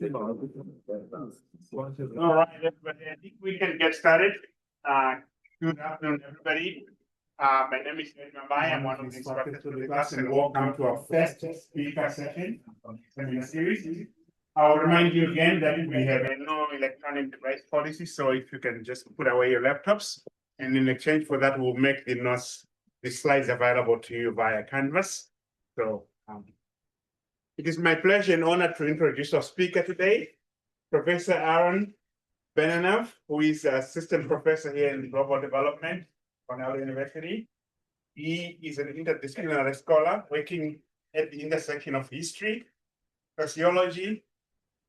All right, everybody. I think we can get started. Good afternoon, everybody. My name is Benanav. I'm one of the instructors for the class, and welcome to our first speaker session of the seminar series. I'll remind you again that we have a no electronic device policy, so if you can just put away your laptops, and in exchange for that, we'll make the notes, the slides available to you via Canvas. So it is my pleasure and honor to introduce our speaker today, Professor Aaron Benanav, who is assistant professor here in global development, Cornell University. He is an interdisciplinary scholar working at the intersection of history, sociology,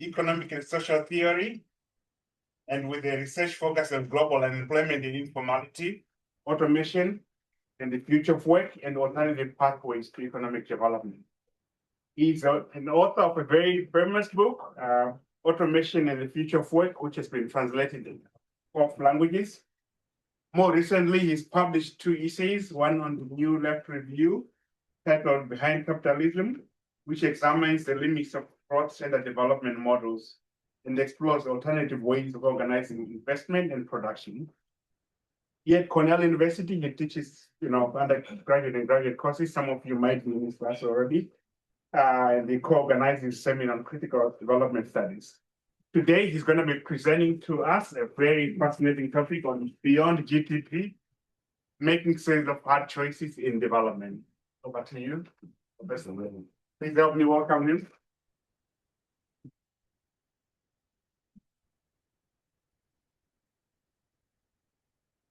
economic and social theory, and with a research focus on global unemployment and informality, automation, and the future of work, and alternative pathways to economic development. He's an author of a very famous book, Automation and the Future of Work, which has been translated in 12 languages. More recently, he's published 2 essays, one on the New Left Review, titled Behind Capitalism, which examines the limits of growth-centered development models and explores alternative ways of organizing investment and production. Here at Cornell University, he teaches, undergraduate and graduate courses. Some of you might be in this class already. The co-organizing seminar on critical development studies. Today, he's going to be presenting to us a very fascinating topic on beyond GDP, making sense of hard choices in development. Over to you, Professor. Please help me welcome him.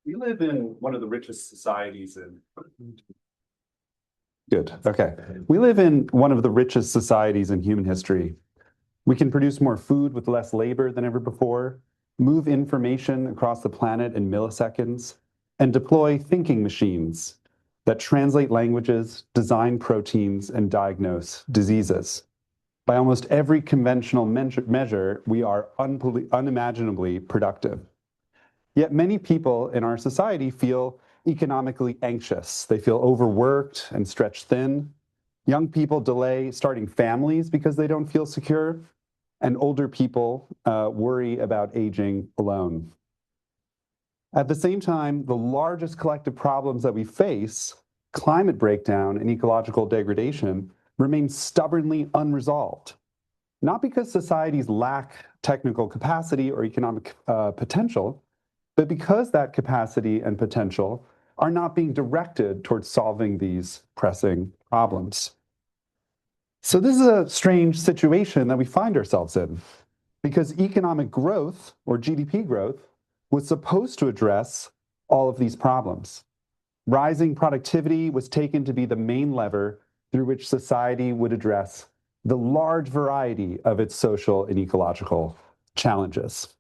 We live in one of the richest societies in Good. Okay. We live in one of the richest societies in human history. We can produce more food with less labor than ever before, move information across the planet in milliseconds, and deploy thinking machines that translate languages, design proteins, and diagnose diseases. By almost every conventional measure, we are unimaginably productive. Yet many people in our society feel economically anxious. They feel overworked and stretched thin. Young people delay starting families because they don't feel secure, and older people worry about aging alone. At the same time, the largest collective problems that we face, climate breakdown and ecological degradation, remain stubbornly unresolved. Not because societies lack technical capacity or economic potential, but because that capacity and potential are not being directed towards solving these pressing problems. So this is a strange situation that we find ourselves in, because economic growth, or GDP growth, was supposed to address all of these problems. Rising productivity was taken to be the main lever through which society would address the large variety of its social and ecological challenges.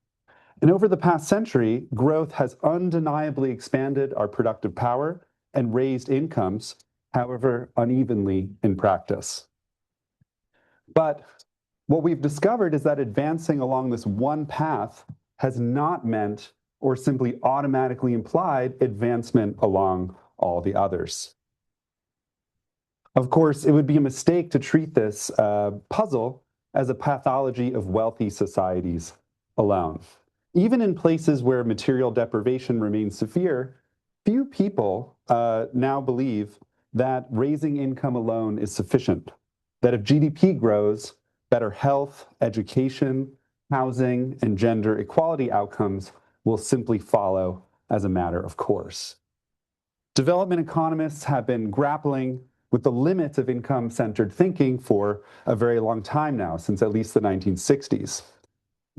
And over the past century, growth has undeniably expanded our productive power and raised incomes, however unevenly in practice. But what we've discovered is that advancing along this one path has not meant or simply automatically implied advancement along all the others. Of course, it would be a mistake to treat this puzzle as a pathology of wealthy societies alone. Even in places where material deprivation remains severe, few people now believe that raising income alone is sufficient, that if GDP grows, better health, education, housing, and gender equality outcomes will simply follow as a matter of course. Development economists have been grappling with the limits of income-centered thinking for a very long time now, since at least the 1960s.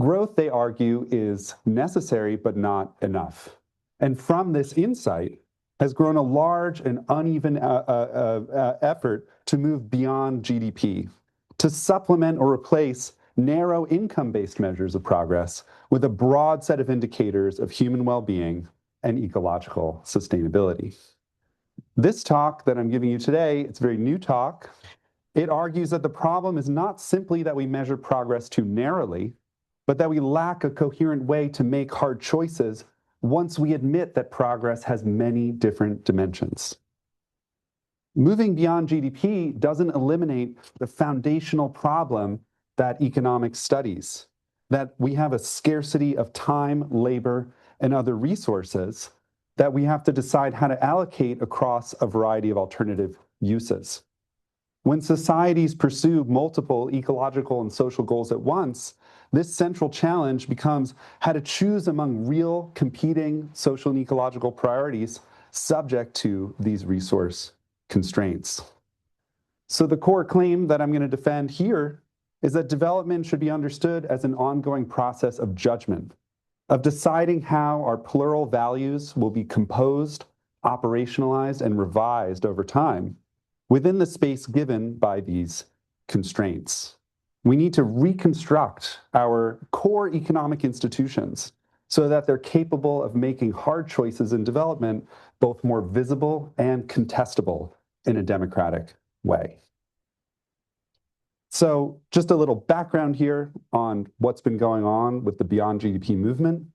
Growth, they argue, is necessary but not enough. And from this insight has grown a large and uneven effort to move beyond GDP, to supplement or replace narrow income-based measures of progress with a broad set of indicators of human well-being and ecological sustainability. This talk that I'm giving you today, it's a very new talk. It argues that the problem is not simply that we measure progress too narrowly, but that we lack a coherent way to make hard choices once we admit that progress has many different dimensions. Moving beyond GDP doesn't eliminate the foundational problem that economic studies, that we have a scarcity of time, labor, and other resources that we have to decide how to allocate across a variety of alternative uses. When societies pursue multiple ecological and social goals at once, this central challenge becomes how to choose among real competing social and ecological priorities subject to these resource constraints. So the core claim that I'm going to defend here is that development should be understood as an ongoing process of judgment, of deciding how our plural values will be composed, operationalized, and revised over time within the space given by these constraints. We need to reconstruct our core economic institutions so that they're capable of making hard choices in development both more visible and contestable in a democratic way. So just a little background here on what's been going on with the Beyond GDP movement.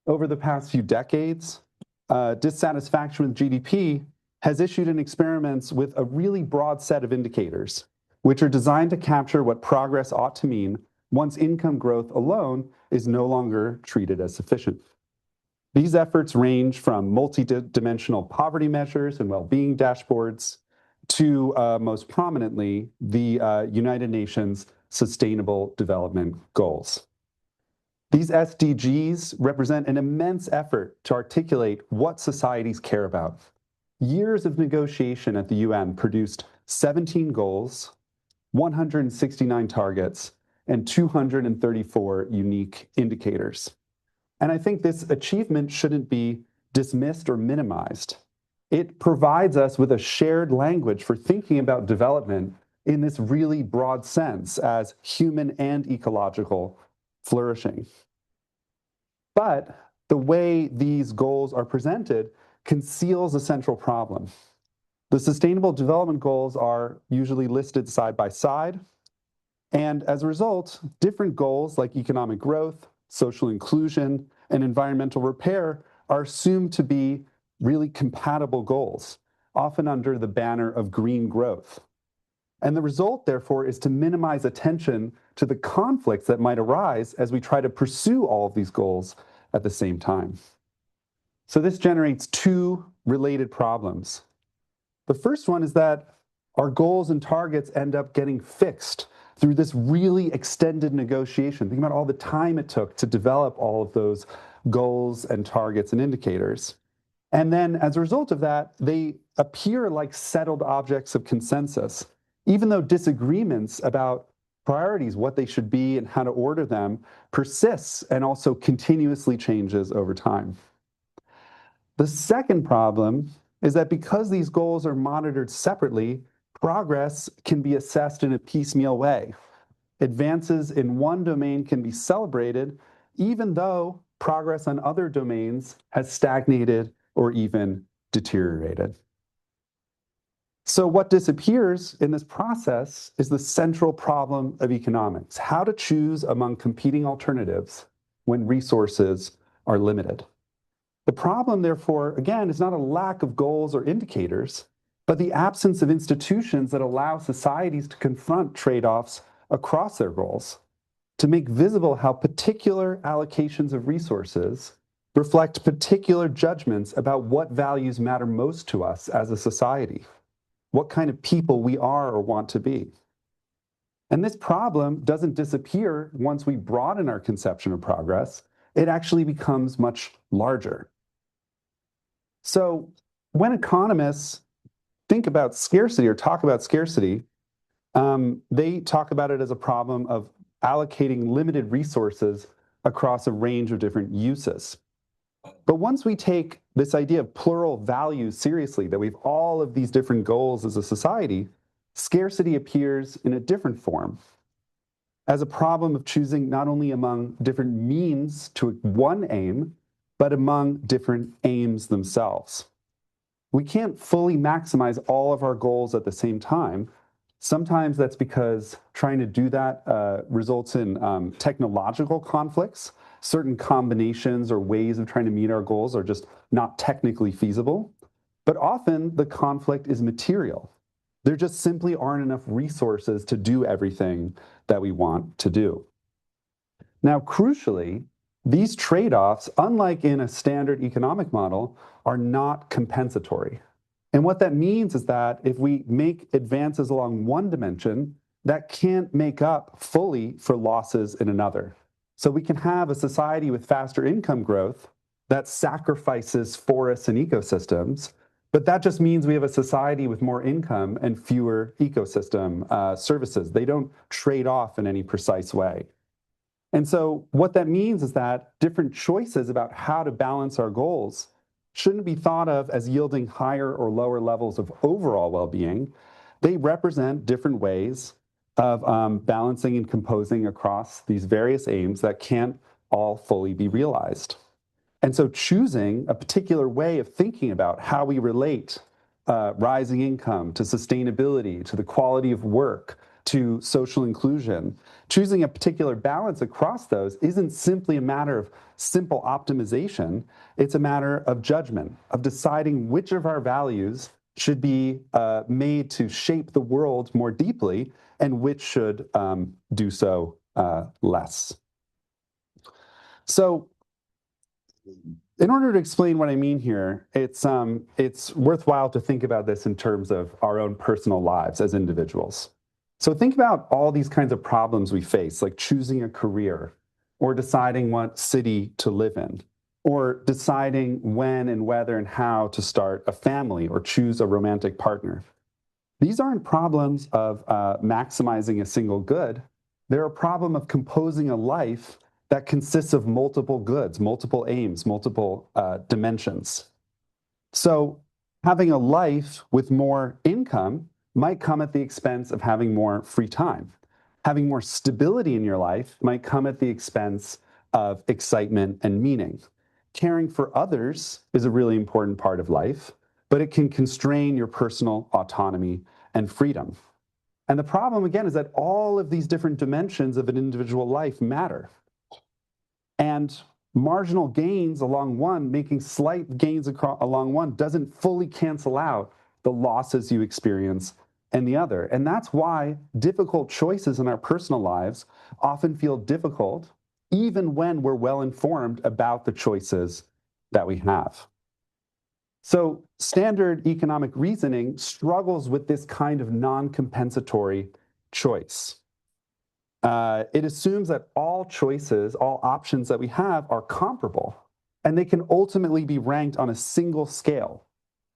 Over the past few decades, dissatisfaction with GDP has issued in experiments with a really broad set of indicators, which are designed to capture what progress ought to mean once income growth alone is no longer treated as sufficient. These efforts range from multi-dimensional poverty measures and well-being dashboards to, most prominently, the United Nations Sustainable Development Goals. These SDGs represent an immense effort to articulate what societies care about. Years of negotiation at the UN produced 17 goals, 169 targets, and 234 unique indicators. And I think this achievement shouldn't be dismissed or minimized. It provides us with a shared language for thinking about development in this really broad sense as human and ecological flourishing. But the way these goals are presented conceals a central problem. The Sustainable Development Goals are usually listed side by side, and as a result, different goals like economic growth, social inclusion, and environmental repair are assumed to be really compatible goals, often under the banner of green growth. And the result, therefore, is to minimize attention to the conflicts that might arise as we try to pursue all of these goals at the same time. So this generates two related problems. The first one is that our goals and targets end up getting fixed through this really extended negotiation. Think about all the time it took to develop all of those goals and targets and indicators. And then as a result of that, they appear like settled objects of consensus, even though disagreements about priorities, what they should be and how to order them, persists and also continuously changes over time. The second problem is that because these goals are monitored separately, progress can be assessed in a piecemeal way. Advances in one domain can be celebrated, even though progress on other domains has stagnated or even deteriorated. So what disappears in this process is the central problem of economics: how to choose among competing alternatives when resources are limited. The problem, therefore, again, is not a lack of goals or indicators, but the absence of institutions that allow societies to confront trade-offs across their goals, to make visible how particular allocations of resources reflect particular judgments about what values matter most to us as a society, what kind of people we are or want to be. And this problem doesn't disappear once we broaden our conception of progress. It actually becomes much larger. So when economists think about scarcity or talk about scarcity, they talk about it as a problem of allocating limited resources across a range of different uses. But once we take this idea of plural values seriously, that we have all of these different goals as a society, scarcity appears in a different form, as a problem of choosing not only among different means to one aim, but among different aims themselves. We can't fully maximize all of our goals at the same time. Sometimes that's because trying to do that results in technological conflicts. Certain combinations or ways of trying to meet our goals are just not technically feasible. But often the conflict is material. There just simply aren't enough resources to do everything that we want to do. Now, crucially, these trade-offs, unlike in a standard economic model, are not compensatory. And what that means is that if we make advances along one dimension, that can't make up fully for losses in another. So we can have a society with faster income growth that sacrifices forests and ecosystems, but that just means we have a society with more income and fewer ecosystem services. They don't trade off in any precise way. And so what that means is that different choices about how to balance our goals shouldn't be thought of as yielding higher or lower levels of overall well-being. They represent different ways of balancing and composing across these various aims that can't all fully be realized. And so choosing a particular way of thinking about how we relate rising income to sustainability, to the quality of work, to social inclusion, choosing a particular balance across those isn't simply a matter of simple optimization. It's a matter of judgment, of deciding which of our values should be made to shape the world more deeply and which should do so less. So in order to explain what I mean here, it's worthwhile to think about this in terms of our own personal lives as individuals. So think about all these kinds of problems we face, like choosing a career, or deciding what city to live in, or deciding when and whether and how to start a family or choose a romantic partner. These aren't problems of maximizing a single good. They're a problem of composing a life that consists of multiple goods, multiple aims, multiple dimensions. So having a life with more income might come at the expense of having more free time. Having more stability in your life might come at the expense of excitement and meaning. Caring for others is a really important part of life, but it can constrain your personal autonomy and freedom. And the problem, again, is that all of these different dimensions of an individual life matter. And marginal gains along one, making slight gains along one, doesn't fully cancel out the losses you experience in the other. And that's why difficult choices in our personal lives often feel difficult, even when we're well informed about the choices that we have. So standard economic reasoning struggles with this kind of non-compensatory choice. It assumes that all choices, all options that we have are comparable, and they can ultimately be ranked on a single scale.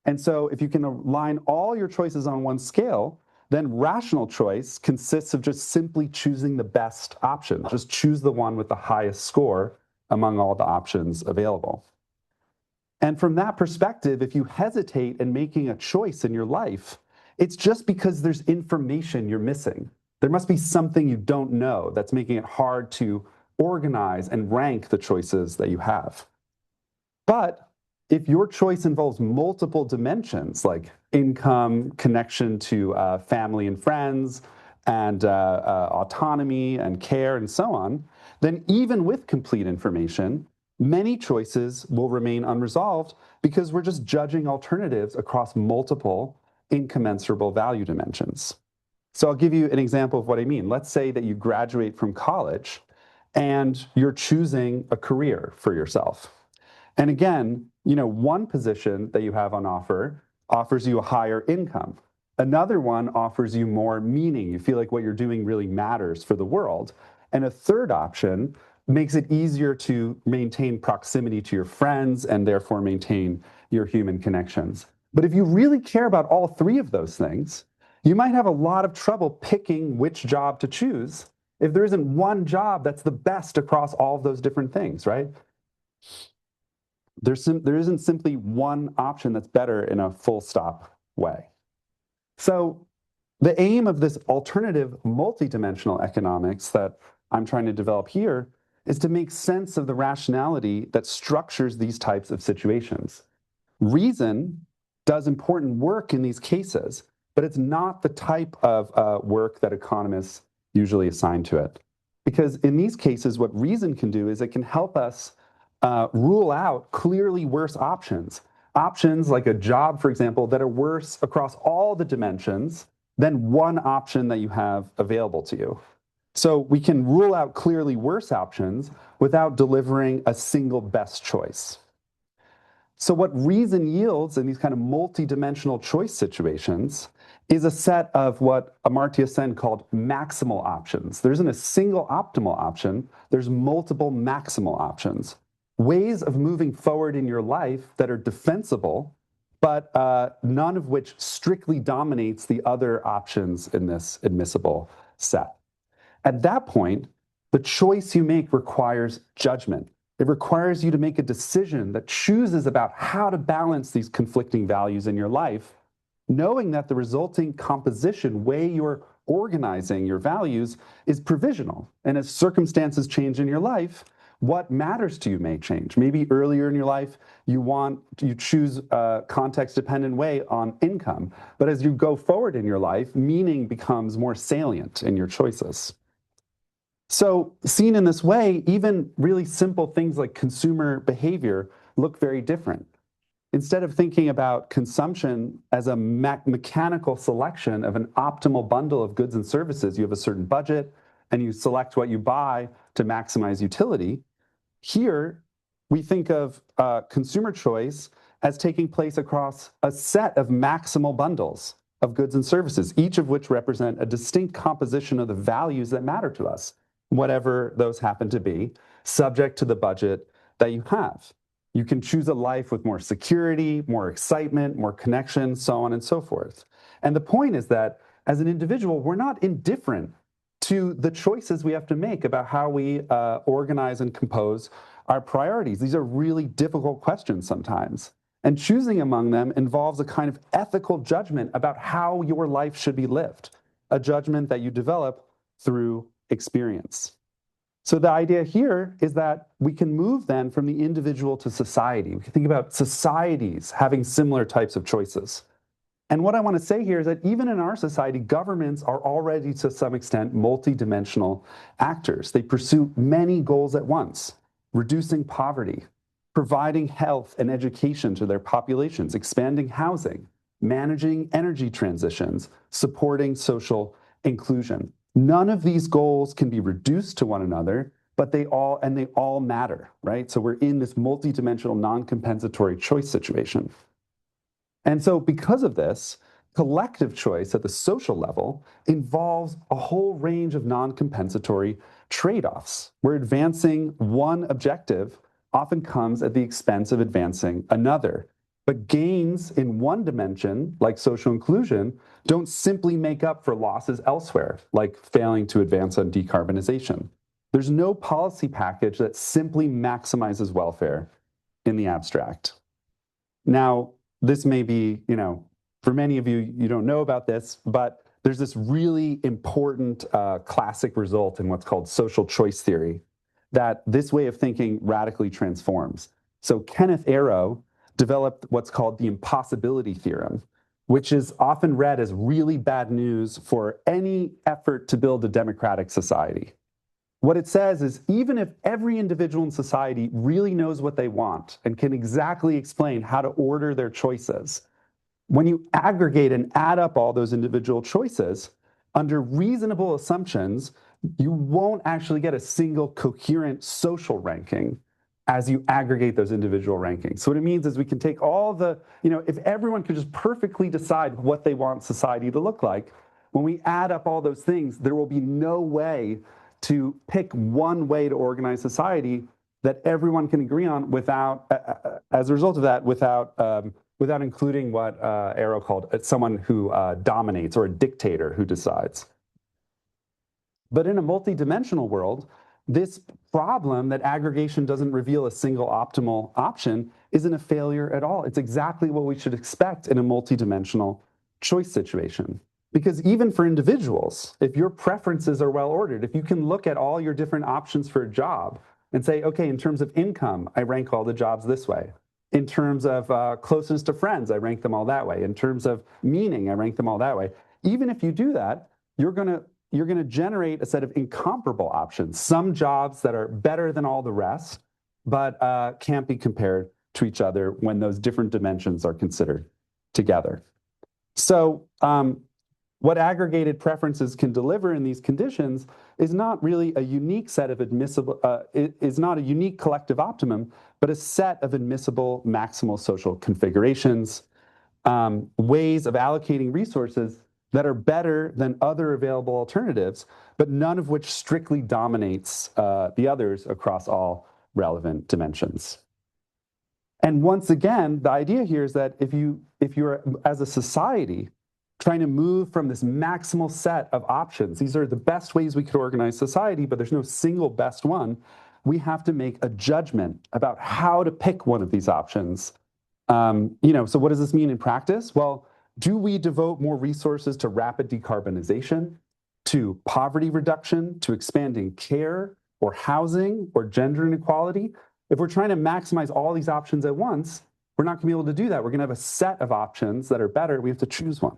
And so if you can align all your choices on one scale, then rational choice consists of just simply choosing the best option. Just choose the one with the highest score among all the options available. And from that perspective, if you hesitate in making a choice in your life, it's just because there's information you're missing. There must be something you don't know that's making it hard to organize and rank the choices that you have. But if your choice involves multiple dimensions, like income, connection to family and friends, and autonomy and care and so on, then even with complete information, many choices will remain unresolved because we're just judging alternatives across multiple incommensurable value dimensions. So I'll give you an example of what I mean. Let's say that you graduate from college and you're choosing a career for yourself. And again, one position that you have on offer offers you a higher income. Another one offers you more meaning. You feel like what you're doing really matters for the world. And a third option makes it easier to maintain proximity to your friends and therefore maintain your human connections. But if you really care about all three of those things, you might have a lot of trouble picking which job to choose if there isn't one job that's the best across all of those different things, right? There isn't simply one option that's better in a full stop way. So the aim of this alternative multidimensional economics that I'm trying to develop here is to make sense of the rationality that structures these types of situations. Reason does important work in these cases, but it's not the type of work that economists usually assign to it. Because in these cases, what reason can do is it can help us rule out clearly worse options. Options like a job, for example, that are worse across all the dimensions than one option that you have available to you. So we can rule out clearly worse options without delivering a single best choice. So what reason yields in these kind of multi-dimensional choice situations is a set of what Amartya Sen called maximal options. There isn't a single optimal option, there's multiple maximal options. Ways of moving forward in your life that are defensible, but none of which strictly dominates the other options in this admissible set. At that point, the choice you make requires judgment. It requires you to make a decision that chooses about how to balance these conflicting values in your life, knowing that the resulting composition, way you're organizing your values, is provisional. And as circumstances change in your life, what matters to you may change. Maybe earlier in your life, you choose a context-dependent way on income. But as you go forward in your life, meaning becomes more salient in your choices. So seen in this way, even really simple things like consumer behavior look very different. Instead of thinking about consumption as a mechanical selection of an optimal bundle of goods and services, you have a certain budget and you select what you buy to maximize utility. Here, we think of consumer choice as taking place across a set of maximal bundles of goods and services, each of which represent a distinct composition of the values that matter to us, whatever those happen to be, subject to the budget that you have. You can choose a life with more security, more excitement, more connection, so on and so forth. And the point is that as an individual, we're not indifferent to the choices we have to make about how we organize and compose our priorities. These are really difficult questions sometimes. And choosing among them involves a kind of ethical judgment about how your life should be lived, a judgment that you develop through experience. So the idea here is that we can move then from the individual to society. We can think about societies having similar types of choices. And what I want to say here is that even in our society, governments are already to some extent multidimensional actors. They pursue many goals at once: reducing poverty, providing health and education to their populations, expanding housing, managing energy transitions, supporting social inclusion. None of these goals can be reduced to one another, but they all matter, right? So we're in this multidimensional non-compensatory choice situation. And so because of this, collective choice at the social level involves a whole range of non-compensatory trade-offs, where advancing one objective often comes at the expense of advancing another. But gains in one dimension, like social inclusion, don't simply make up for losses elsewhere, like failing to advance on decarbonization. There's no policy package that simply maximizes welfare in the abstract. Now, this may be, for many of you, you don't know about this, but there's this really important classic result in what's called social choice theory that this way of thinking radically transforms. So Kenneth Arrow developed what's called the impossibility theorem, which is often read as really bad news for any effort to build a democratic society. What it says is even if every individual in society really knows what they want and can exactly explain how to order their choices, when you aggregate and add up all those individual choices, under reasonable assumptions, you won't actually get a single coherent social ranking as you aggregate those individual rankings. So what it means is we can take all the, if everyone could just perfectly decide what they want society to look like, when we add up all those things, there will be no way to pick one way to organize society that everyone can agree on without, as a result of that, without including what Arrow called someone who dominates, or a dictator who decides. But in a multidimensional world, this problem that aggregation doesn't reveal a single optimal option isn't a failure at all. It's exactly what we should expect in a multidimensional choice situation. Because even for individuals, if your preferences are well ordered, if you can look at all your different options for a job and say, okay, in terms of income, I rank all the jobs this way. In terms of closeness to friends, I rank them all that way. In terms of meaning, I rank them all that way. Even if you do that, you're gonna generate a set of incomparable options, some jobs that are better than all the rest, but can't be compared to each other when those different dimensions are considered together. So What aggregated preferences can deliver in these conditions is not really a unique set of admissible, is not a unique collective optimum, but a set of admissible maximal social configurations, ways of allocating resources that are better than other available alternatives, but none of which strictly dominates the others across all relevant dimensions. And once again, the idea here is that if you're, as a society, trying to move from this maximal set of options, these are the best ways we could organize society, but there's no single best one, we have to make a judgment about how to pick one of these options. So what does this mean in practice? Well, do we devote more resources to rapid decarbonization, to poverty reduction, to expanding care or housing or gender inequality? If we're trying to maximize all these options at once, we're not gonna be able to do that. We're gonna have a set of options that are better. We have to choose one.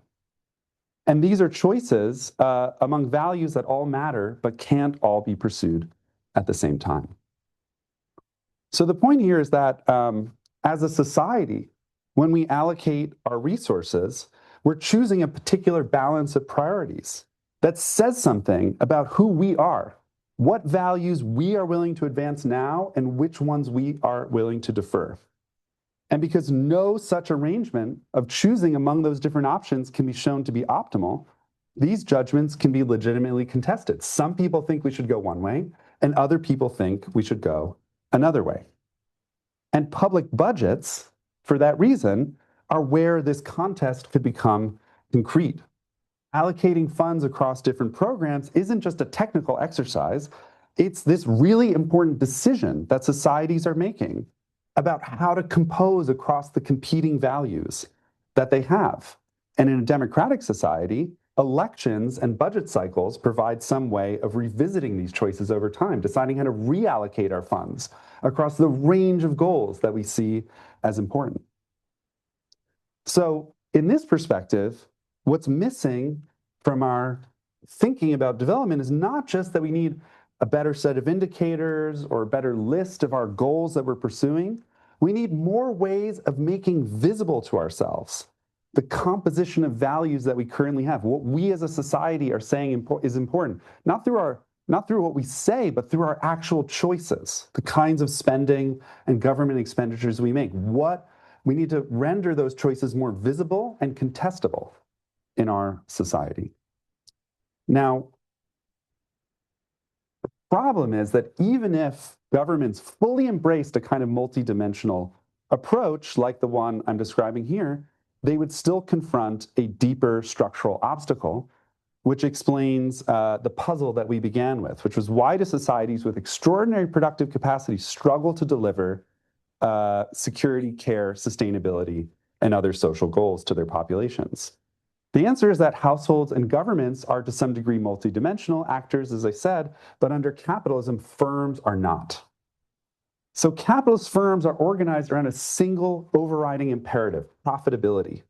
And these are choices among values that all matter, but can't all be pursued at the same time. So the point here is that as a society, when we allocate our resources, we're choosing a particular balance of priorities that says something about who we are, what values we are willing to advance now, and which ones we are willing to defer. And because no such arrangement of choosing among those different options can be shown to be optimal, these judgments can be legitimately contested. Some people think we should go one way, and other people think we should go another way. And public budgets, for that reason, are where this contest could become concrete. Allocating funds across different programs isn't just a technical exercise, it's this really important decision that societies are making about how to compose across the competing values that they have. And in a democratic society, elections and budget cycles provide some way of revisiting these choices over time, deciding how to reallocate our funds across the range of goals that we see as important. So in this perspective, what's missing from our thinking about development is not just that we need a better set of indicators or a better list of our goals that we're pursuing. We need more ways of making visible to ourselves the composition of values that we currently have, what we as a society are saying is important, not through what we say, but through our actual choices, the kinds of spending and government expenditures we make. We need to render those choices more visible and contestable in our society. Now, the problem is that even if governments fully embraced a kind of multidimensional approach like the one I'm describing here, they would still confront a deeper structural obstacle, which explains the puzzle that we began with, which was why do societies with extraordinary productive capacity struggle to deliver security, care, sustainability, and other social goals to their populations? The answer is that households and governments are to some degree multidimensional actors, as I said, but under capitalism, firms are not. So capitalist firms are organized around a single overriding imperative, profitability.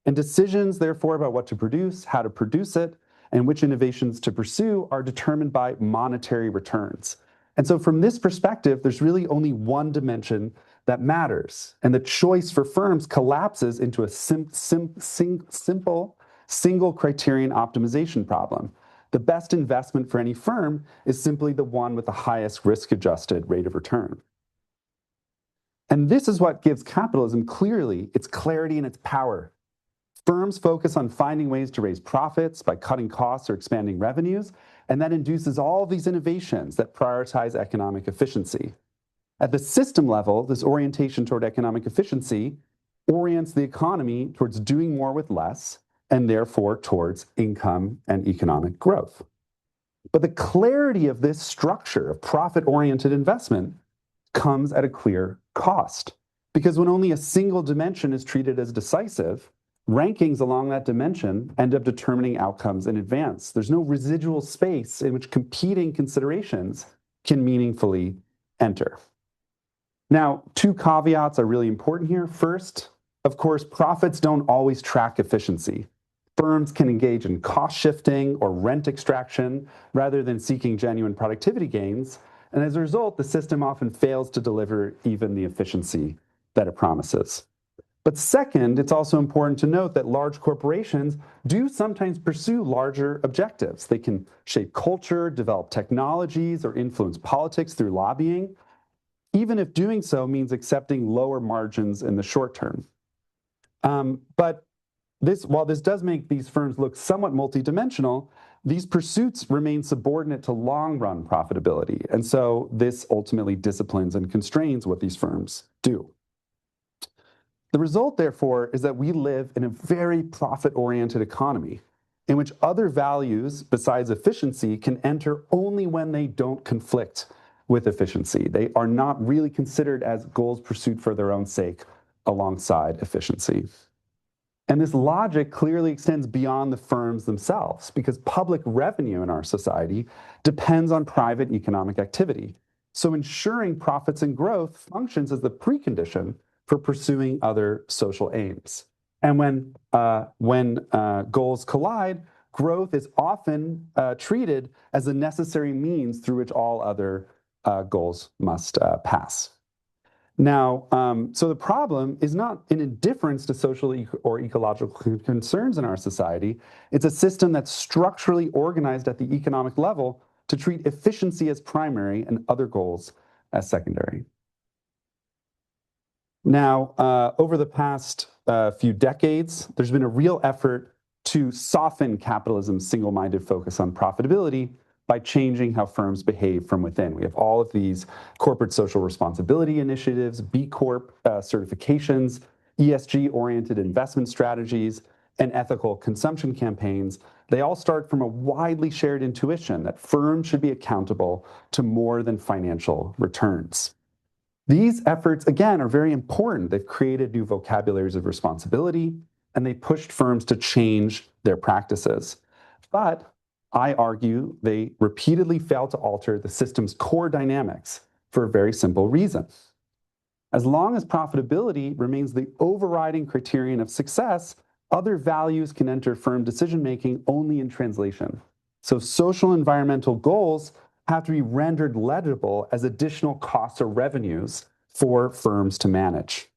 And decisions, therefore, about what to produce, how to produce it, and which innovations to pursue are determined by monetary returns. And so from this perspective, there's really only one dimension that matters. And the choice for firms collapses into a simple single criterion optimization problem. The best investment for any firm is simply the one with the highest risk-adjusted rate of return. And this is what gives capitalism clearly its clarity and its power. Firms focus on finding ways to raise profits by cutting costs or expanding revenues, and that induces all these innovations that prioritize economic efficiency. At the system level, this orientation toward economic efficiency orients the economy towards doing more with less, and therefore towards income and economic growth. But the clarity of this structure of profit-oriented investment comes at a clear cost. Because when only a single dimension is treated as decisive, rankings along that dimension end up determining outcomes in advance. There's no residual space in which competing considerations can meaningfully enter. Now, two caveats are really important here. First, of course, profits don't always track efficiency. Firms can engage in cost shifting or rent extraction rather than seeking genuine productivity gains. And as a result, the system often fails to deliver even the efficiency that it promises. But second, it's also important to note that large corporations do sometimes pursue larger objectives. They can shape culture, develop technologies, or influence politics through lobbying, even if doing so means accepting lower margins in the short term. But while this does make these firms look somewhat multidimensional, these pursuits remain subordinate to long-run profitability. And so this ultimately disciplines and constrains what these firms do. The result, therefore, is that we live in a very profit-oriented economy in which other values besides efficiency can enter only when they don't conflict with efficiency. They are not really considered as goals pursued for their own sake alongside efficiency. And this logic clearly extends beyond the firms themselves because public revenue in our society depends on private economic activity. So ensuring profits and growth functions as the precondition for pursuing other social aims. And when goals collide, growth is often treated as a necessary means through which all other goals must pass. Now, so the problem is not an indifference to social or ecological concerns in our society. It's a system that's structurally organized at the economic level to treat efficiency as primary and other goals as secondary. Now, over the past few decades, there's been a real effort to soften capitalism's single-minded focus on profitability by changing how firms behave from within. We have all of these corporate social responsibility initiatives, B Corp certifications, ESG-oriented investment strategies, and ethical consumption campaigns. They all start from a widely shared intuition that firms should be accountable to more than financial returns. These efforts, again, are very important. They've created new vocabularies of responsibility, and they pushed firms to change their practices. But I argue they repeatedly fail to alter the system's core dynamics for a very simple reason. As long as profitability remains the overriding criterion of success, other values can enter firm decision-making only in translation. So social environmental goals have to be rendered legible as additional costs or revenues for firms to manage.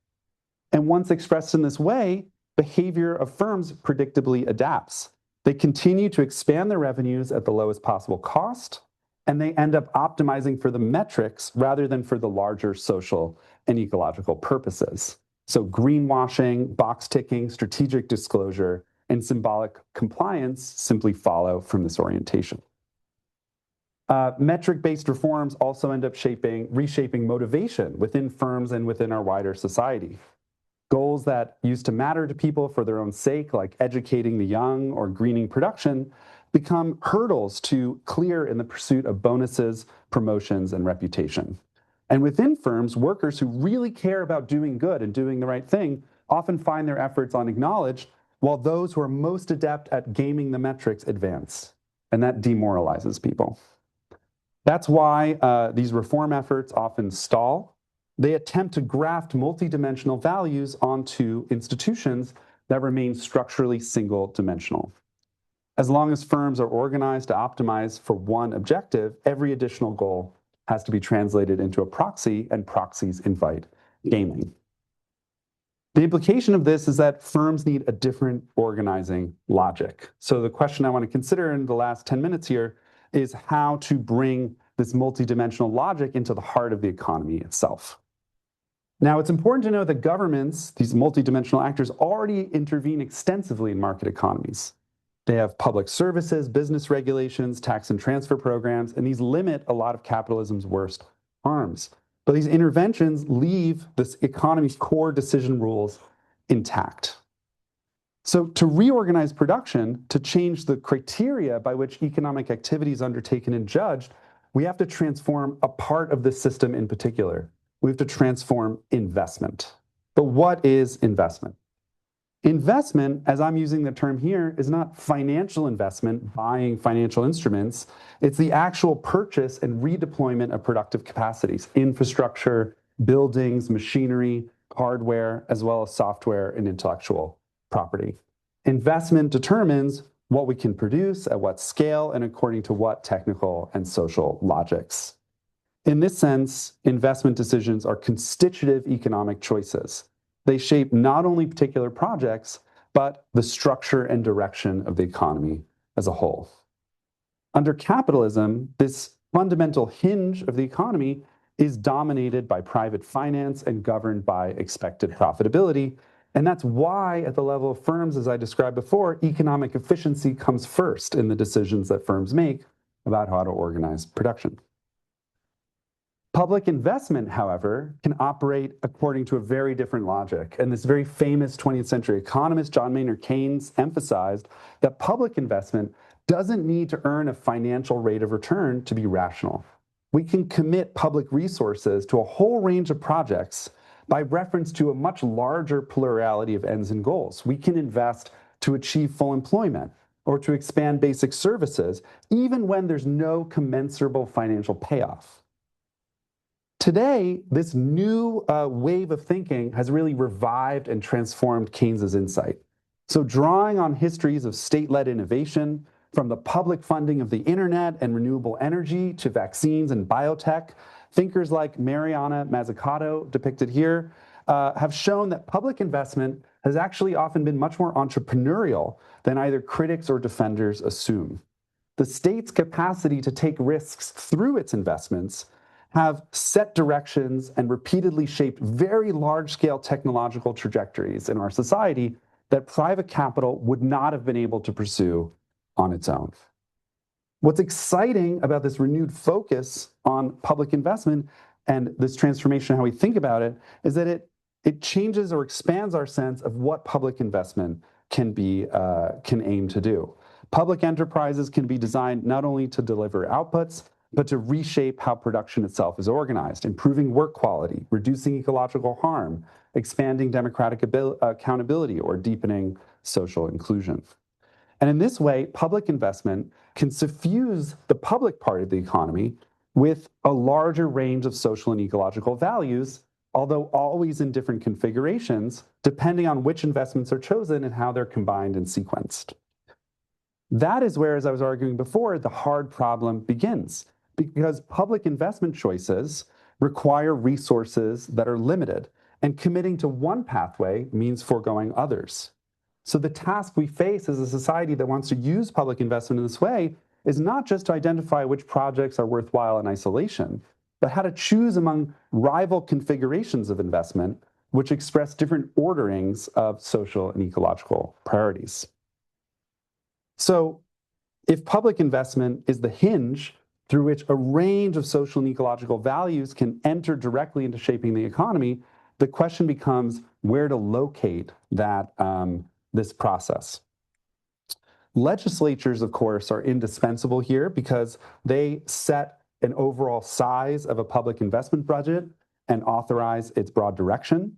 And once expressed in this way, behavior of firms predictably adapts. They continue to expand their revenues at the lowest possible cost, and they end up optimizing for the metrics rather than for the larger social and ecological purposes. So greenwashing, box ticking, strategic disclosure, and symbolic compliance simply follow from this orientation. Metric-based reforms also end up reshaping motivation within firms and within our wider society. Goals that used to matter to people for their own sake, like educating the young or greening production, become hurdles to clear in the pursuit of bonuses, promotions, and reputation. And within firms, workers who really care about doing good and doing the right thing often find their efforts unacknowledged, while those who are most adept at gaming the metrics advance. And that demoralizes people. That's why these reform efforts often stall. They attempt to graft multidimensional values onto institutions that remain structurally single-dimensional. As long as firms are organized to optimize for one objective, every additional goal has to be translated into a proxy, and proxies invite gaming. The implication of this is that firms need a different organizing logic. So the question I want to consider in the last 10 minutes here is how to bring this multidimensional logic into the heart of the economy itself. Now, it's important to know that governments, these multidimensional actors, already intervene extensively in market economies. They have public services, business regulations, tax and transfer programs, and these limit a lot of capitalism's worst harms. But these interventions leave this economy's core decision rules intact. So to reorganize production, to change the criteria by which economic activity is undertaken and judged, we have to transform a part of the system in particular. We have to transform investment. But what is investment? Investment, as I'm using the term here, is not financial investment, buying financial instruments. It's the actual purchase and redeployment of productive capacities, infrastructure, buildings, machinery, hardware, as well as software and intellectual property. Investment determines what we can produce, at what scale, and according to what technical and social logics. In this sense, investment decisions are constitutive economic choices. They shape not only particular projects, but the structure and direction of the economy as a whole. Under capitalism, this fundamental hinge of the economy is dominated by private finance and governed by expected profitability. And that's why, at the level of firms, as I described before, economic efficiency comes first in the decisions that firms make about how to organize production. Public investment, however, can operate according to a very different logic. And this very famous 20th century economist, John Maynard Keynes, emphasized that public investment doesn't need to earn a financial rate of return to be rational. We can commit public resources to a whole range of projects by reference to a much larger plurality of ends and goals. We can invest to achieve full employment or to expand basic services, even when there's no commensurable financial payoff. Today, this new wave of thinking has really revived and transformed Keynes's insight. So drawing on histories of state-led innovation, from the public funding of the internet and renewable energy to vaccines and biotech, thinkers like Mariana Mazzucato, depicted here, have shown that public investment has actually often been much more entrepreneurial than either critics or defenders assume. The state's capacity to take risks through its investments have set directions and repeatedly shaped very large-scale technological trajectories in our society that private capital would not have been able to pursue on its own. What's exciting about this renewed focus on public investment and this transformation, how we think about it, is that it changes or expands our sense of what public investment can aim to do. Public enterprises can be designed not only to deliver outputs, but to reshape how production itself is organized, improving work quality, reducing ecological harm, expanding democratic accountability, or deepening social inclusion. And in this way, public investment can suffuse the public part of the economy with a larger range of social and ecological values, although always in different configurations, depending on which investments are chosen and how they're combined and sequenced. That is where, as I was arguing before, the hard problem begins, because public investment choices require resources that are limited, and committing to one pathway means foregoing others. So the task we face as a society that wants to use public investment in this way is not just to identify which projects are worthwhile in isolation, but how to choose among rival configurations of investment which express different orderings of social and ecological priorities. So if public investment is the hinge through which a range of social and ecological values can enter directly into shaping the economy, the question becomes where to locate that this process. Legislatures, of course, are indispensable here because they set an overall size of a public investment budget and authorize its broad direction.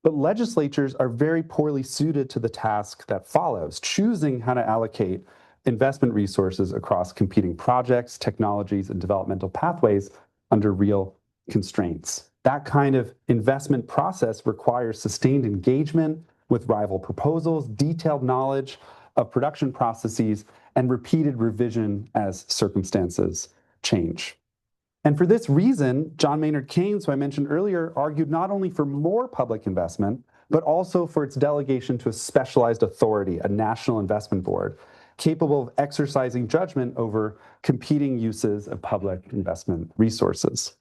But legislatures are very poorly suited to the task that follows, choosing how to allocate investment resources across competing projects, technologies, and developmental pathways under real constraints. That kind of investment process requires sustained engagement with rival proposals, detailed knowledge of production processes, and repeated revision as circumstances change. And for this reason, John Maynard Keynes, who I mentioned earlier, argued not only for more public investment, but also for its delegation to a specialized authority, a national investment board, capable of exercising judgment over competing uses of public investment resources.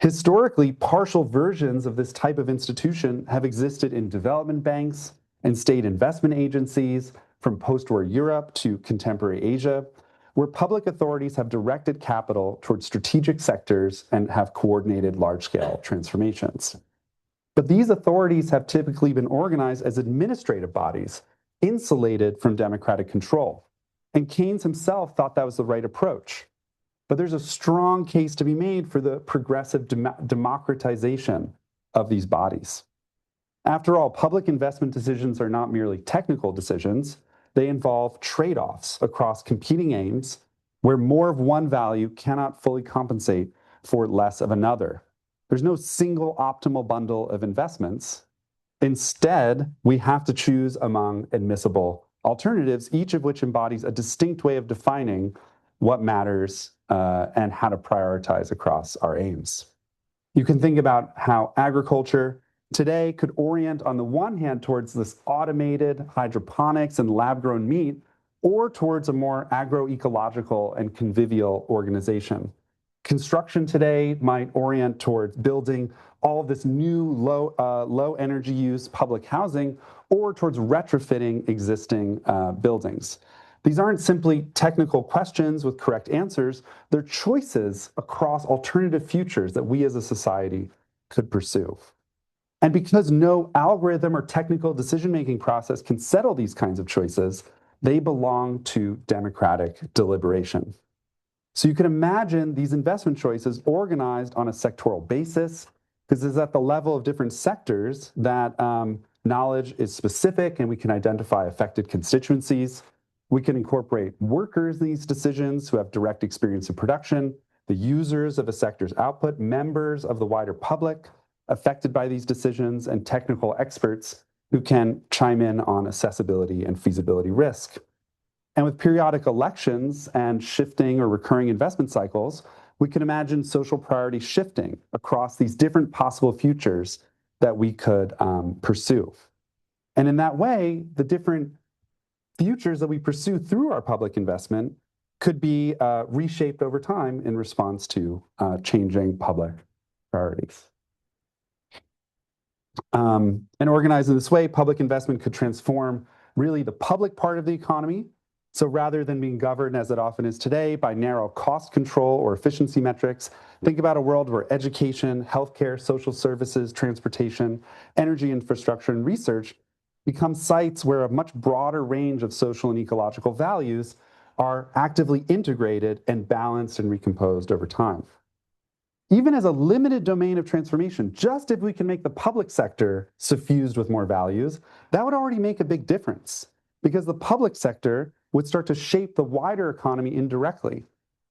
Historically, partial versions of this type of institution have existed in development banks and state investment agencies, from post-war Europe to contemporary Asia, where public authorities have directed capital towards strategic sectors and have coordinated large-scale transformations. But these authorities have typically been organized as administrative bodies, insulated from democratic control. And Keynes himself thought that was the right approach. But there's a strong case to be made for the progressive democratization of these bodies. After all, public investment decisions are not merely technical decisions. They involve trade-offs across competing aims where more of one value cannot fully compensate for less of another. There's no single optimal bundle of investments. Instead, we have to choose among admissible alternatives, each of which embodies a distinct way of defining what matters and how to prioritize across our aims. You can think about how agriculture today could orient on the one hand towards this automated hydroponics and lab-grown meat, or towards a more agroecological and convivial organization. Construction today might orient towards building all of this new low energy use public housing, or towards retrofitting existing buildings. These aren't simply technical questions with correct answers, they're choices across alternative futures that we as a society could pursue. And because no algorithm or technical decision-making process can settle these kinds of choices, they belong to democratic deliberation. So you can imagine these investment choices organized on a sectoral basis, because it's at the level of different sectors that knowledge is specific and we can identify affected constituencies. We can incorporate workers in these decisions who have direct experience in production, the users of a sector's output, members of the wider public affected by these decisions, and technical experts who can chime in on accessibility and feasibility risk. And with periodic elections and shifting or recurring investment cycles, we can imagine social priorities shifting across these different possible futures that we could pursue. And in that way, the different futures that we pursue through our public investment could be reshaped over time in response to changing public priorities. And organized in this way, public investment could transform really the public part of the economy. So rather than being governed, as it often is today, by narrow cost control or efficiency metrics, think about a world where education, healthcare, social services, transportation, energy infrastructure, and research become sites where a much broader range of social and ecological values are actively integrated and balanced and recomposed over time. Even as a limited domain of transformation, just if we can make the public sector suffused with more values, that would already make a big difference, because the public sector would start to shape the wider economy indirectly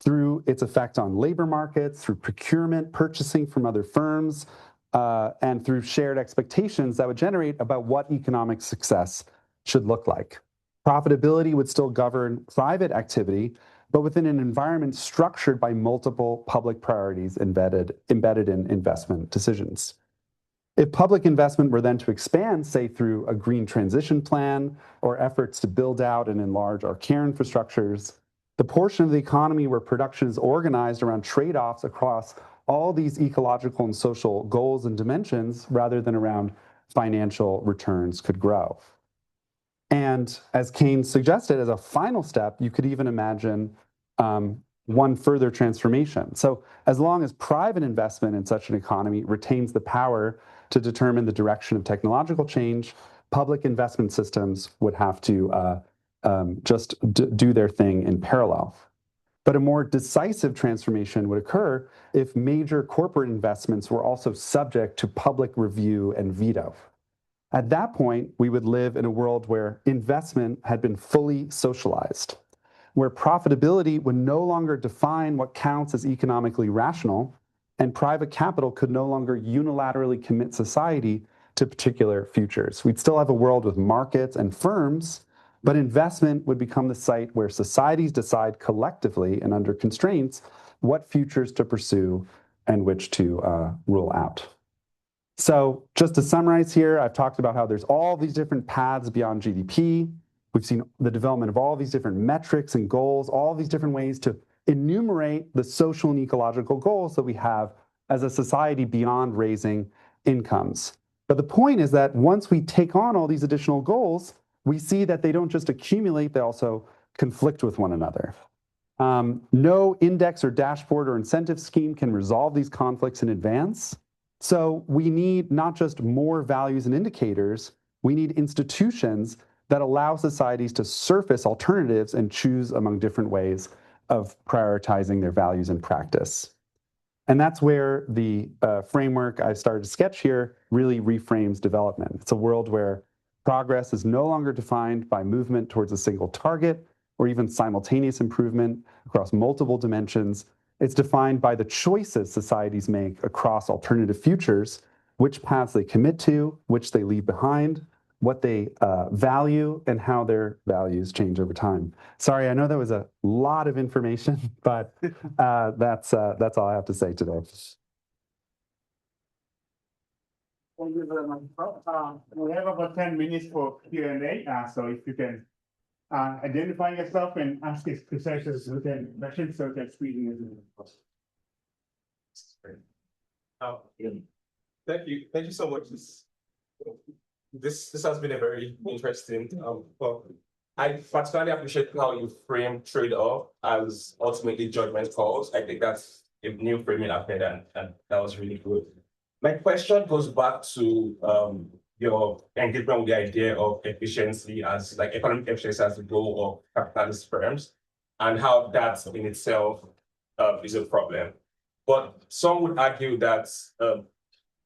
through its effect on labor markets, through procurement, purchasing from other firms, and through shared expectations that would generate about what economic success should look like. Profitability would still govern private activity, but within an environment structured by multiple public priorities embedded in investment decisions. If public investment were then to expand, say through a green transition plan or efforts to build out and enlarge our care infrastructures, the portion of the economy where production is organized around trade-offs across all these ecological and social goals and dimensions rather than around financial returns could grow. And as Keynes suggested, as a final step, you could even imagine one further transformation. So as long as private investment in such an economy retains the power to determine the direction of technological change, public investment systems would have to just do their thing in parallel. But a more decisive transformation would occur if major corporate investments were also subject to public review and veto. At that point, we would live in a world where investment had been fully socialized, where profitability would no longer define what counts as economically rational, and private capital could no longer unilaterally commit society to particular futures. We'd still have a world with markets and firms, but investment would become the site where societies decide collectively and under constraints what futures to pursue and which to rule out. So just to summarize here, I've talked about how there's all these different paths beyond GDP. We've seen the development of all these different metrics and goals, all these different ways to enumerate the social and ecological goals that we have as a society beyond raising incomes. But the point is that once we take on all these additional goals, we see that they don't just accumulate, they also conflict with one another. No index or dashboard or incentive scheme can resolve these conflicts in advance. So we need not just more values and indicators, we need institutions that allow societies to surface alternatives and choose among different ways of prioritizing their values and practice. And that's where the framework I've started to sketch here really reframes development. It's a world where progress is no longer defined by movement towards a single target or even simultaneous improvement across multiple dimensions. It's defined by the choices societies make across alternative futures, which paths they commit to, which they leave behind, what they value, and how their values change over time. Sorry, I know that was a lot of information, but that's all I have to say today. Thank you very much. We have about 10 minutes for Q&A, so if you can identify yourself and ask as precise as you can questions so that squeeze in as many as possible. Thank you so much. This has been a very interesting talk. I particularly appreciate how you frame trade-off as ultimately judgment calls. I think that's a new framing I've heard, and that was really good. My question goes back to your engagement with the idea of efficiency as like economic efficiency as the goal of capitalist firms, and how that in itself is a problem. But some would argue that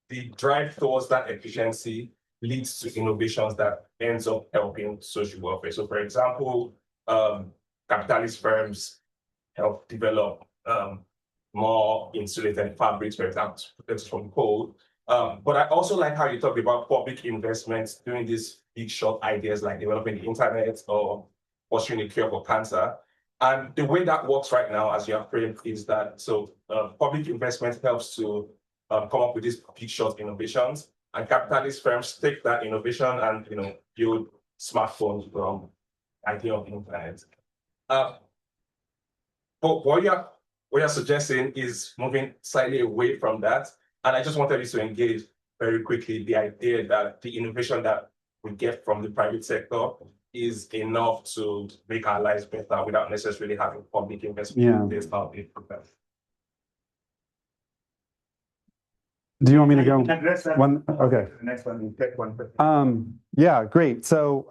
the drive towards that efficiency leads to innovations that ends up helping social welfare. So, for example, capitalist firms help develop more insulated fabrics, for example, from coal. But I also like how you talk about public investments doing these big shot ideas like developing the internet or pursuing a cure for cancer. And the way that works right now, as you have framed, is that public investment helps to come up with these big shot innovations, and capitalist firms take that innovation and build smartphones from idea of the internet. But what you're suggesting is moving slightly away from that. And I just wanted you to engage very quickly the idea that the innovation that we get from the private sector is enough to make our lives better without necessarily having public investment based on it. Do you want me to go? One. Okay. The next one, we'll take one. Yeah, great. So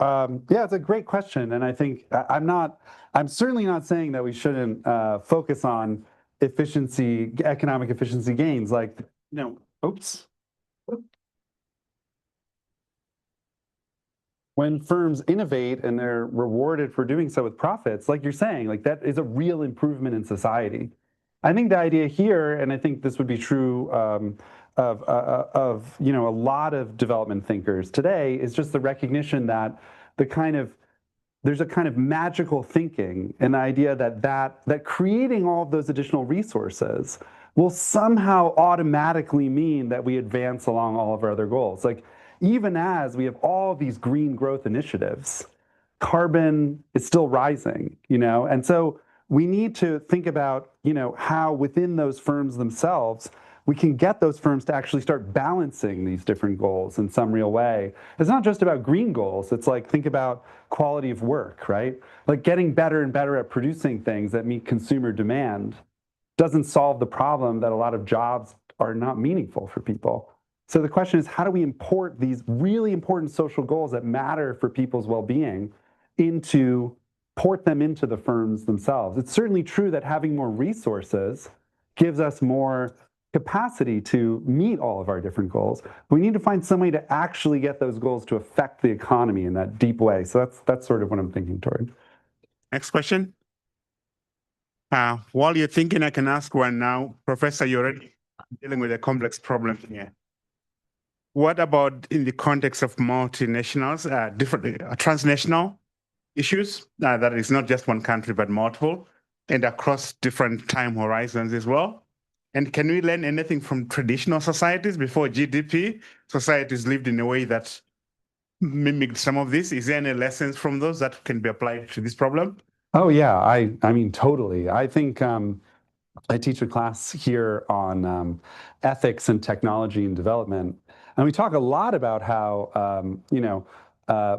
yeah, it's a great question. And I think I'm certainly not saying that we shouldn't focus on efficiency, economic efficiency gains, like, oops. When firms innovate and they're rewarded for doing so with profits, like you're saying, like that is a real improvement in society. I think the idea here, and I think this would be true of a lot of development thinkers today, is just the recognition that there's a kind of magical thinking and the idea that creating all of those additional resources will somehow automatically mean that we advance along all of our other goals. Like, even as we have all these green growth initiatives, carbon is still rising, and so we need to think about, how within those firms themselves, we can get those firms to actually start balancing these different goals in some real way. It's not just about green goals. It's like, think about quality of work, right? Like getting better and better at producing things that meet consumer demand doesn't solve the problem that a lot of jobs are not meaningful for people. So the question is, how do we import these really important social goals that matter for people's well-being port them into the firms themselves? It's certainly true that having more resources gives us more capacity to meet all of our different goals. We need to find some way to actually get those goals to affect the economy in that deep way. So that's sort of what I'm thinking toward. Next question. While you're thinking, I can ask one now. Professor, you're already dealing with a complex problem here. What about in the context of multinationals, different transnational issues? That is not just one country, but multiple, and across different time horizons as well. And can we learn anything from traditional societies before GDP? Societies lived in a way that mimicked some of this. Is there any lessons from those that can be applied to this problem? Oh yeah, I mean, totally. I think I teach a class here on ethics and technology and development, and we talk a lot about how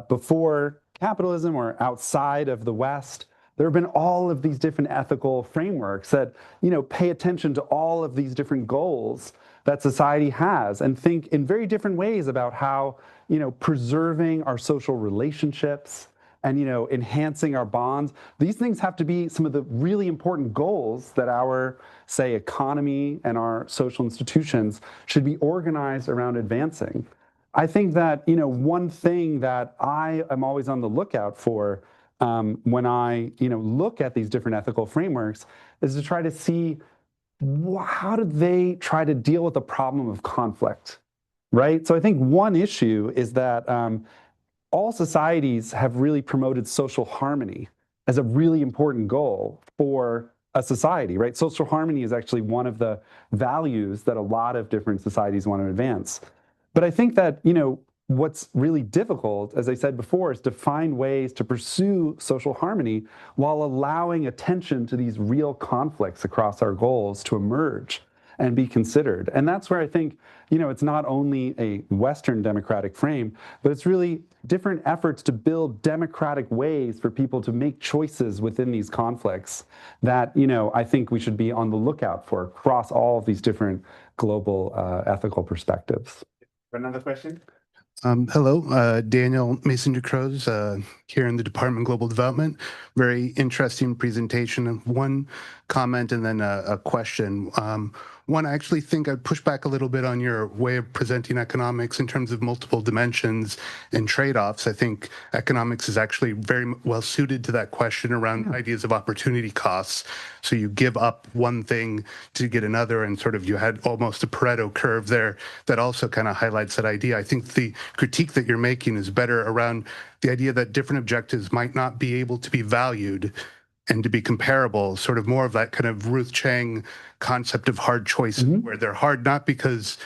before capitalism or outside of the West, there have been all of these different ethical frameworks that pay attention to all of these different goals that society has, and think in very different ways about how preserving our social relationships and enhancing our bonds. These things have to be some of the really important goals that our, say, economy and our social institutions should be organized around advancing. I think that one thing that I am always on the lookout for when I look at these different ethical frameworks is to try to see how do they try to deal with the problem of conflict, right? So I think one issue is that all societies have really promoted social harmony as a really important goal for a society, right? Social harmony is actually one of the values that a lot of different societies want to advance. But I think that, what's really difficult, as I said before, is to find ways to pursue social harmony while allowing attention to these real conflicts across our goals to emerge and be considered. And that's where I think, it's not only a Western democratic frame, but it's really different efforts to build democratic ways for people to make choices within these conflicts that, I think we should be on the lookout for across all of these different global ethical perspectives. Another question? Hello, Daniel Mason DeCroze, here in the Department of Global Development. Very interesting presentation. One comment and then a question. One, I actually think I'd push back a little bit on your way of presenting economics in terms of multiple dimensions and trade-offs. I think economics is actually very well suited to that question around ideas of opportunity costs. So you give up one thing to get another, and sort of you had almost a Pareto curve there that also kind of highlights that idea. I think the critique that you're making is better around the idea that different objectives might not be able to be valued and to be comparable, sort of more of that kind of Ruth Chang concept of hard choices, where they're hard not because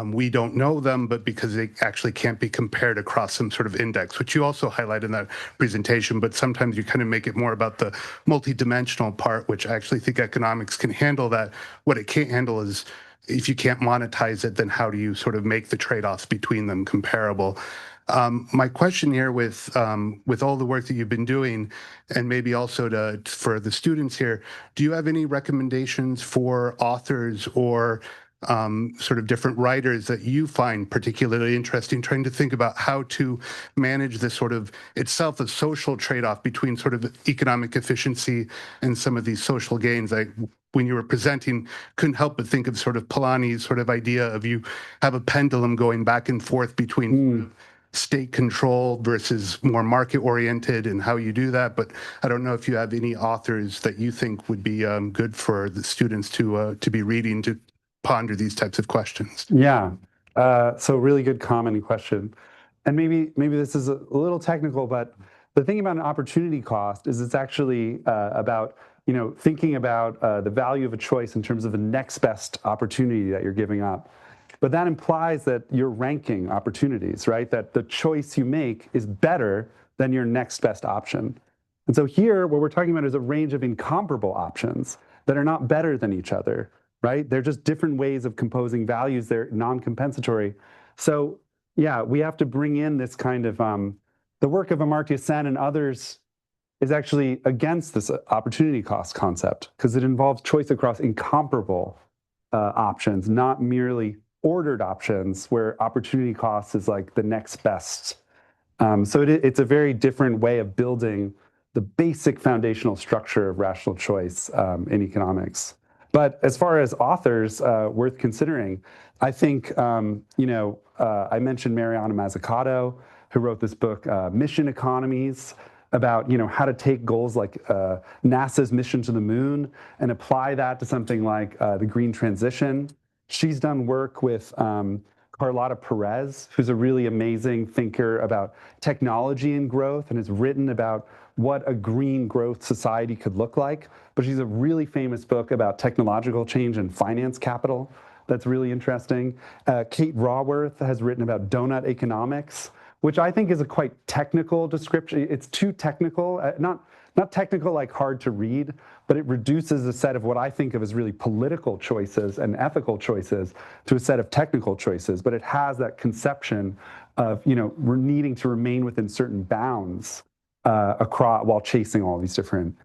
we don't know them, but because they actually can't be compared across some sort of index, which you also highlight in that presentation. But sometimes you kind of make it more about the multidimensional part, which I actually think economics can handle that. What it can't handle is if you can't monetize it, then how do you sort of make the trade-offs between them comparable? My question here with all the work that you've been doing, and maybe also for the students here, do you have any recommendations for authors or sort of different writers that you find particularly interesting, trying to think about how to manage this sort of itself a social trade-off between sort of economic efficiency and some of these social gains? When you were presenting, couldn't help but think of sort of Polanyi's sort of idea of you have a pendulum going back and forth between state control versus more market oriented and how you do that. But I don't know if you have any authors that you think would be good for the students to be reading to ponder these types of questions. Yeah. So really good comment and question. And maybe this is a little technical, but the thing about an opportunity cost is it's actually about thinking about the value of a choice in terms of the next best opportunity that you're giving up. But that implies that you're ranking opportunities, right? That the choice you make is better than your next best option. And so here, what we're talking about is a range of incomparable options that are not better than each other, right? They're just different ways of composing values. They're non-compensatory. So yeah, we have to bring in this kind of, the work of Amartya Sen and others is actually against this opportunity cost concept because it involves choice across incomparable options, not merely ordered options where opportunity cost is like the next best. So it's a very different way of building the basic foundational structure of rational choice in economics. But as far as authors worth considering, I think, I mentioned Mariana Mazzucato, who wrote this book, Mission Economies, about how to take goals like NASA's mission to the moon and apply that to something like the green transition. She's done work with Carlotta Perez, who's a really amazing thinker about technology and growth and has written about what a green growth society could look like. But she's a really famous book about technological change and finance capital that's really interesting. Kate Raworth has written about donut economics, which I think is a quite technical description. It's too technical, not technical like hard to read, but it reduces a set of what I think of as really political choices and ethical choices to a set of technical choices. But it has that conception of we're needing to remain within certain bounds across while chasing all these different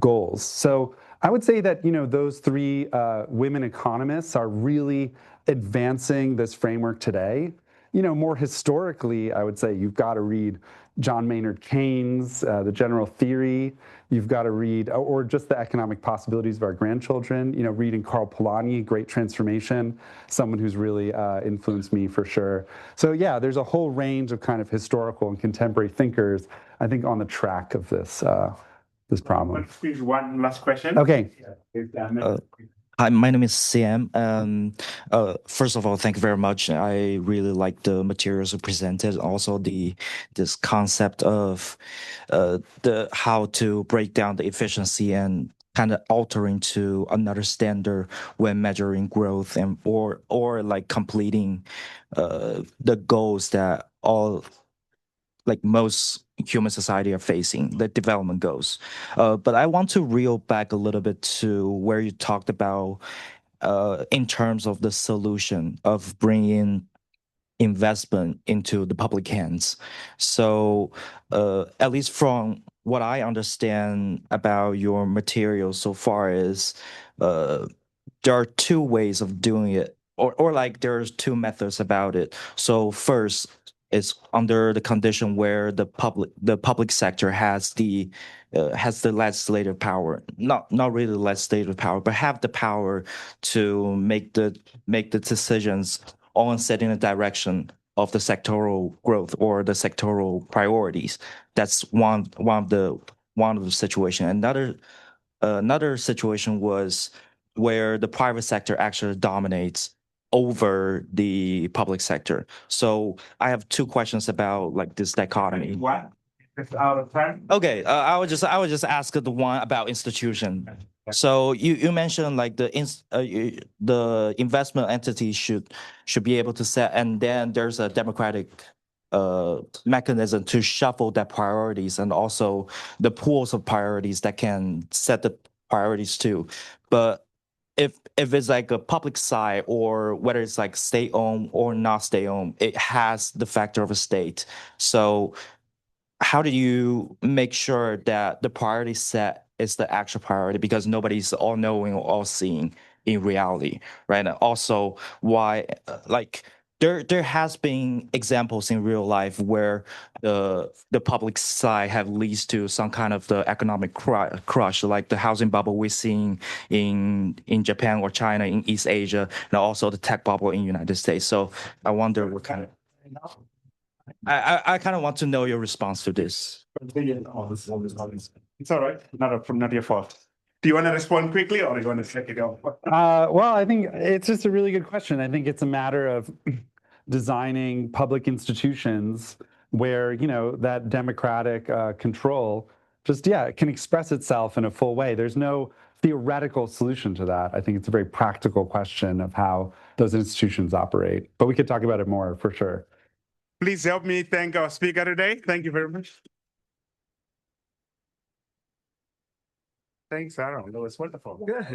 goals. So I would say that those three women economists are really advancing this framework today. More historically, I would say you've got to read John Maynard Keynes, The General Theory. You've got to read, or just The Economic Possibilities of Our Grandchildren, reading Karl Polanyi, Great Transformation, someone who's really influenced me for sure. So yeah, there's a whole range of kind of historical and contemporary thinkers, I think, on the track of this problem. Please, one last question. Okay. Hi, my name is Sam. First of all, thank you very much. I really like the materials you presented. Also, this concept of the how to break down the efficiency and kind of altering to another standard when measuring growth and or like completing the goals that all like most human society are facing, the development goals. But I want to reel back a little bit to where you talked about in terms of the solution of bringing investment into the public hands. So, at least from what I understand about your material so far is, there are two ways of doing it, or like there's two methods about it. So first, it's under the condition where the public sector has the legislative power, not really the legislative power, but have the power to make the decisions on setting the direction of the sectoral growth or the sectoral priorities. That's one of the situation. Another situation was where the private sector actually dominates over the public sector. So I have two questions about like this dichotomy. What? It's out of time. Okay, I would just ask the one about institution. So you mentioned like the investment entity should be able to set, and then there's a democratic mechanism to shuffle that priorities and also the pools of priorities that can set the priorities too. But if it's like a public side or whether it's like state owned or not state owned, it has the factor of a state. So how do you make sure that the priority set is the actual priority, because nobody's all knowing or all seeing in reality, right? And also why like there has been examples in real life where the public side have leads to some kind of the economic crush, like the housing bubble we're seeing in Japan or China, in East Asia, and also the tech bubble in United States. So I wonder what kind of I kind of want to know your response to this. It's all right. Not your fault. Do you want to respond quickly or do you want to let it go? Well, I think it's just a really good question. I think it's a matter of designing public institutions where, that democratic control just, it can express itself in a full way. There's no theoretical solution to that. I think it's a very practical question of how those institutions operate. But we could talk about it more for sure. Please help me thank our speaker today. Thank you very much. Thanks, Aaron. That was wonderful. Good.